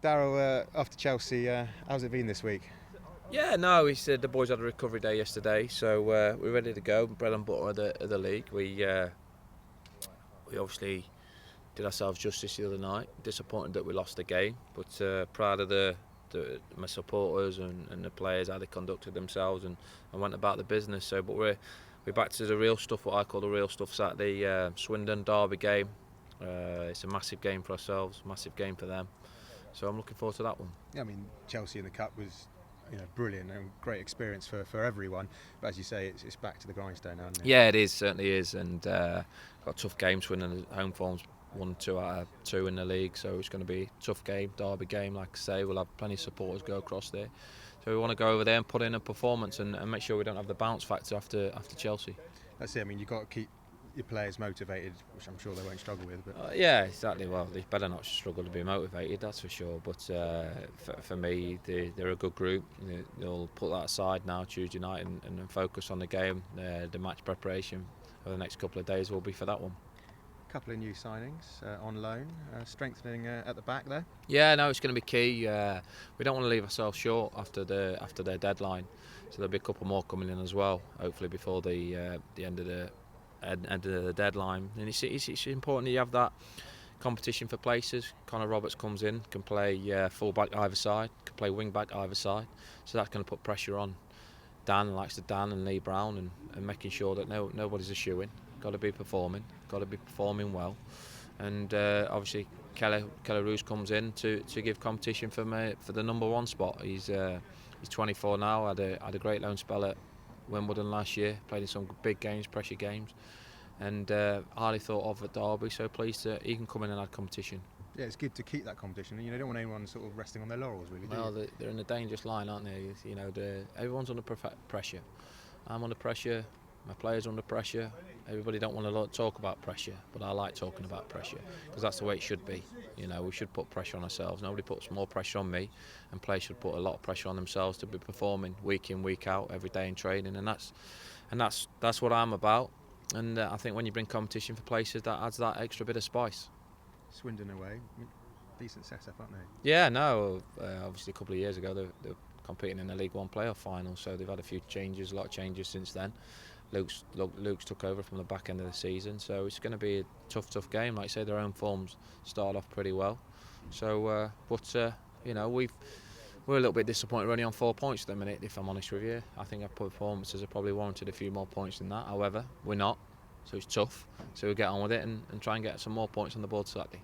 Darrell, after Chelsea, how's it been this week? Yeah, no, he said the boys had a recovery day yesterday, so we're ready to go. Bread and butter of the league. We obviously did ourselves justice the other night. Disappointed that we lost the game, but proud of my supporters and the players, how they conducted themselves and went about the business. So, but we're back to the real stuff. What I call the real stuff. Saturday, Swindon Derby game. It's a massive game for ourselves, massive game for them. So I'm looking forward to that one. Yeah, I mean, Chelsea in the Cup was, brilliant and great experience for everyone. But as you say, it's back to the grindstone now, isn't it? Yeah, it is, certainly is, and got a tough game. Swindon home form's 1-2 out of 2 in the league, so it's going to be a tough game, derby game. Like I say, we'll have plenty of supporters go across there, so we want to go over there and put in a performance and make sure we don't have the bounce factor after Chelsea. That's it. I mean, you've got to keep your players motivated, which I'm sure they won't struggle with. But Yeah, exactly. Well, they better not struggle to be motivated, that's for sure. But for me, they're a good group. They'll put that aside now Tuesday night and focus on the game. The match preparation over the next couple of days will be for that one. a couple of new signings on loan, strengthening at the back there. Yeah, no, it's going to be key. We don't want to leave ourselves short after their deadline, so there'll be a couple more coming in as well. Hopefully before the end of the deadline. And it's important that you have that competition for places. Connor Roberts comes in, can play full back either side, can play wing back either side. So that's going to put pressure on Dan, likes to Dan and Lee Brown, and making sure that nobody's a shoo-in. Got to be performing well. And obviously Keller Roos comes in to give competition for the number one spot. He's 24 now. Had a great loan spell at Wimbledon last year. Played in some big games, pressure games, and hardly thought of at Derby. So pleased that he can come in and add competition. Yeah, it's good to keep that competition. You don't want anyone sort of resting on their laurels, really. Well, they're in a dangerous line, aren't they? Everyone's under pressure. I'm under pressure. My players are under pressure. Everybody don't want to talk about pressure, but I like talking about pressure because that's the way it should be. We should put pressure on ourselves. Nobody puts more pressure on me, and players should put a lot of pressure on themselves to be performing week in, week out, every day in training, and that's what I'm about. And I think when you bring competition for places, that adds that extra bit of spice. Swindon away, decent setup, aren't they? Yeah, no. Obviously, a couple of years ago, they were competing in the League One playoff final, so they've had a lot of changes since then. Luke's took over from the back end of the season, so it's going to be a tough game. Like I say, their own forms started off pretty well. So, we're a little bit disappointed. We're only on 4 points at the minute, if I'm honest with you. I think our performances have probably warranted a few more points than that. However, we're not, so it's tough. So we get on with it and try and get some more points on the board Saturday.